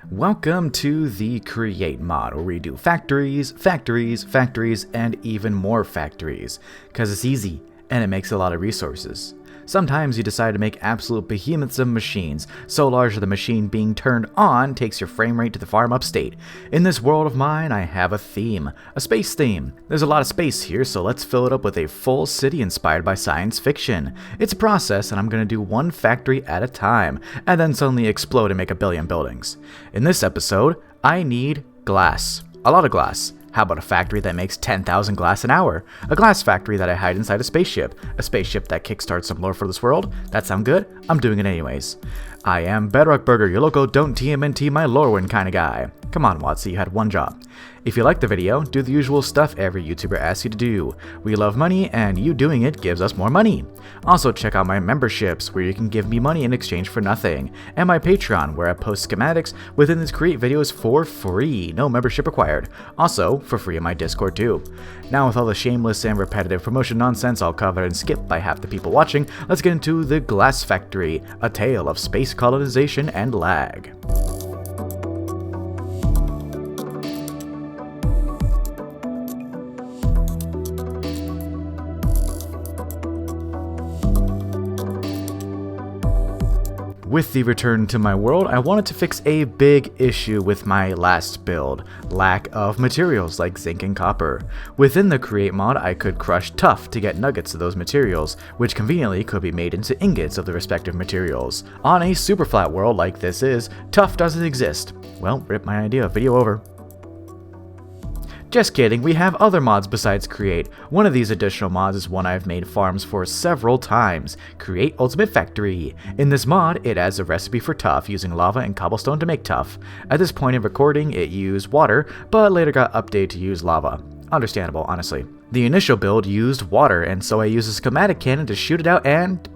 Welcome to the Create mod, where we do factories, factories, factories, and even more factories, because it's easy and it makes a lot of resources. Sometimes you decide to make absolute behemoths of machines, so large that the machine being turned on takes your frame rate to the farm upstate. In this world of mine, I have a theme, a space theme. There's a lot of space here, so let's fill it up with a full city inspired by science fiction. It's a process, and I'm going to do one factory at a time, and then suddenly explode and make a billion buildings. In this episode, I need glass. A lot of glass. How about a factory that makes 10,000 glass an hour? A glass factory that I hide inside a spaceship that kickstarts some lore for this world? That sound good? I'm doing it anyways. I am Bedrock Burger, your local don't TMNT my lore win kind of guy. Come on, Watsy, you had one job. If you like the video, do the usual stuff every YouTuber asks you to do. We love money, and you doing it gives us more money. Also, check out my memberships, where you can give me money in exchange for nothing, and my Patreon, where I post schematics within these Create videos for free, no membership required. Also, for free in my Discord too. Now, with all the shameless and repetitive promotion nonsense I'll cover and skip by half the people watching, let's get into the Glass Factory, a tale of space colonization and lag. With the return to my world, I wanted to fix a big issue with my last build, lack of materials like zinc and copper. Within the Create mod, I could crush tuff to get nuggets of those materials, which conveniently could be made into ingots of the respective materials. On a super flat world like this is, tuff doesn't exist. Well, rip my idea, video over. Just kidding, we have other mods besides Create. One of these additional mods is one I've made farms for several times, Create Ultimate Factory. In this mod, it adds a recipe for tuff using lava and cobblestone to make tuff. At this point in recording, it used water, but later got updated to use lava. Understandable, honestly. The initial build used water, and so I used a schematic cannon to shoot it out and...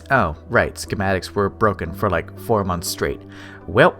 Oh, right, schematics were broken for like 4 months straight. Well,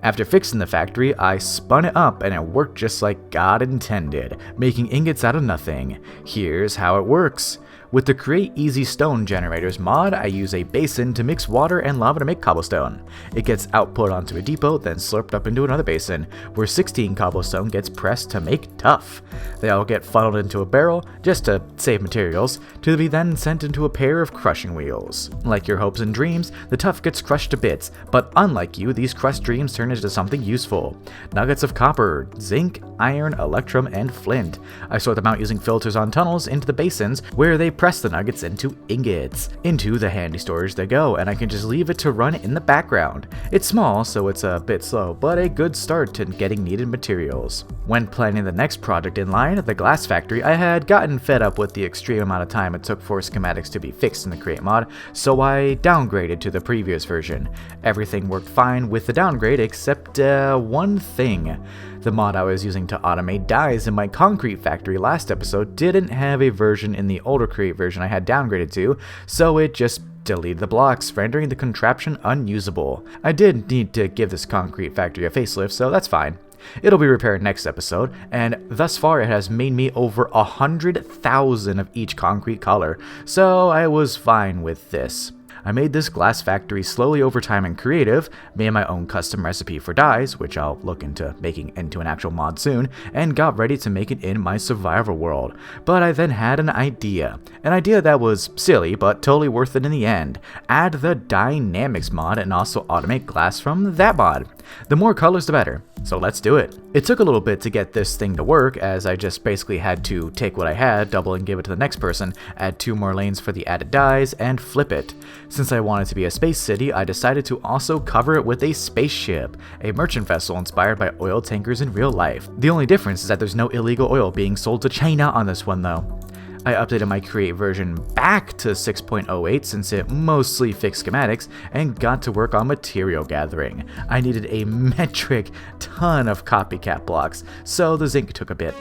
after fixing the factory, I spun it up and it worked just like God intended, making ingots out of nothing. Here's how it works. With the Create Easy Stone Generators mod, I use a basin to mix water and lava to make cobblestone. It gets output onto a depot, then slurped up into another basin, where 16 cobblestone gets pressed to make tuff. They all get funneled into a barrel, just to save materials, to be then sent into a pair of crushing wheels. Like your hopes and dreams, the tuff gets crushed to bits, but unlike you, these crushed dreams turn into something useful. Nuggets of copper, zinc, iron, electrum, and flint. I sort them out using filters on tunnels into the basins, where they press the nuggets into ingots. Into the handy storage they go, and I can just leave it to run in the background. It's small, so it's a bit slow, but a good start to getting needed materials. When planning the next project in line, the Glass Factory, I had gotten fed up with the extreme amount of time it took for schematics to be fixed in the Create mod, so I downgraded to the previous version. Everything worked fine with the downgrade except one thing. The mod I was using to automate dyes in my concrete factory last episode didn't have a version in the older Create version I had downgraded to, so it just deleted the blocks, rendering the contraption unusable. I did need to give this concrete factory a facelift, so that's fine. It'll be repaired next episode, and thus far it has made me over 100,000 of each concrete color, so I was fine with this. I made this glass factory slowly over time in creative, made my own custom recipe for dyes, which I'll look into making into an actual mod soon, and got ready to make it in my survival world. But I then had an idea that was silly but totally worth it in the end. Add the dynamics mod and also automate glass from that mod. The more colors the better, so let's do it. It took a little bit to get this thing to work, as I just basically had to take what I had, double and give it to the next person, add 2 more lanes for the added dyes, and flip it. Since I wanted to be a space city, I decided to also cover it with a spaceship, a merchant vessel inspired by oil tankers in real life. The only difference is that there's no illegal oil being sold to China on this one though. I updated my Create version back to 6.08 since it mostly fixed schematics, and got to work on material gathering. I needed a metric ton of copycat blocks, so the zinc took a bit.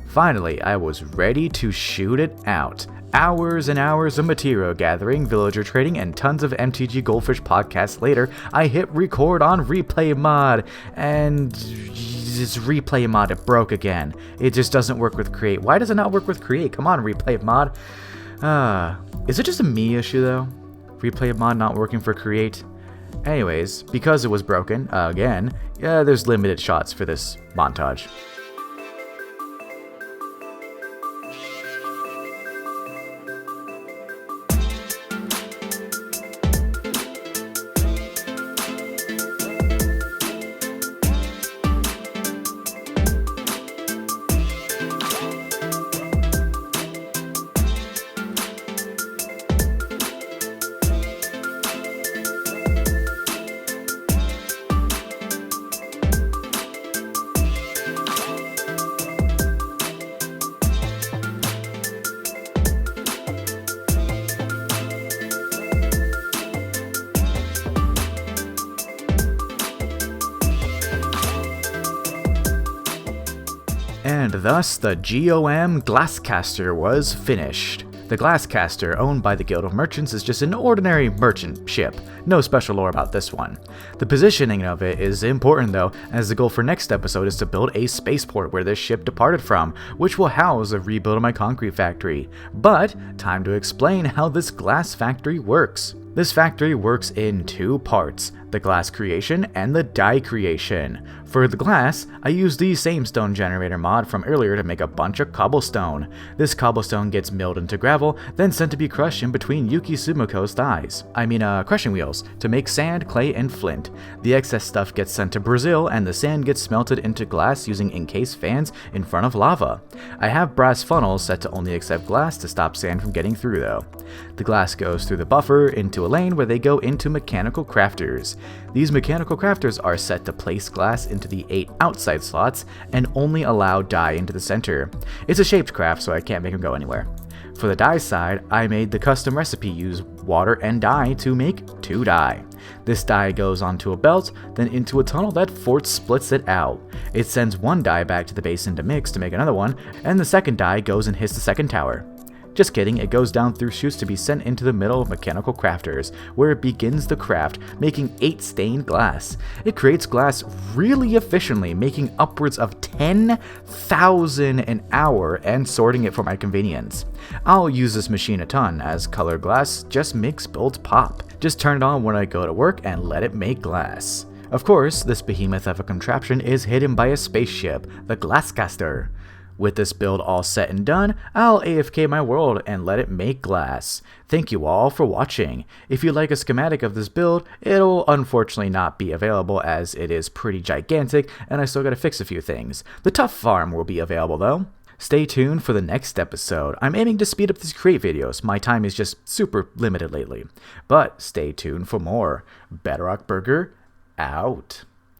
Finally, I was ready to shoot it out. Hours and hours of material gathering, villager trading, and tons of MTG Goldfish podcasts later, I hit record on Replay Mod, and this Replay Mod, it broke again. It just doesn't work with Create. Why does it not work with Create? Come on, Replay Mod. Is it just a me issue though? Replay Mod not working for Create? Anyways, because it was broken, again, there's limited shots for this montage. And thus the GOM Glasscaster was finished. The Glasscaster, owned by the Guild of Merchants, is just an ordinary merchant ship. No special lore about this one. The positioning of it is important though, as the goal for next episode is to build a spaceport where this ship departed from, which will house a rebuild of my concrete factory. But, time to explain how this glass factory works. This factory works in two parts, the glass creation and the die creation. For the glass, I use the same stone generator mod from earlier to make a bunch of cobblestone. This cobblestone gets milled into gravel, then sent to be crushed in between Yuki Sumoko's crushing wheels, to make sand, clay, and flint. The excess stuff gets sent to Brazil, and the sand gets smelted into glass using encased fans in front of lava. I have brass funnels set to only accept glass to stop sand from getting through though. The glass goes through the buffer into a lane where they go into mechanical crafters. These mechanical crafters are set to place glass into the 8 outside slots and only allow dye into the center. It's a shaped craft, so I can't make them go anywhere. For the dye side, I made the custom recipe use water and dye to make 2 dye. This dye goes onto a belt, then into a tunnel that force splits it out. It sends 1 dye back to the basin to mix to make another one, and the second dye goes and hits the second tower. Just kidding, it goes down through chutes to be sent into the middle of mechanical crafters, where it begins the craft, making 8 stained glass. It creates glass really efficiently, making upwards of 10,000 an hour and sorting it for my convenience. I'll use this machine a ton, as colored glass just makes builds pop. Just turn it on when I go to work and let it make glass. Of course, this behemoth of a contraption is hidden by a spaceship, the Glasscaster. With this build all set and done, I'll AFK my world and let it make glass. Thank you all for watching. If you like a schematic of this build, it'll unfortunately not be available as it is pretty gigantic and I still gotta fix a few things. The tough farm will be available though. Stay tuned for the next episode. I'm aiming to speed up these Create videos, my time is just super limited lately. But stay tuned for more. Bedrock Burger, out.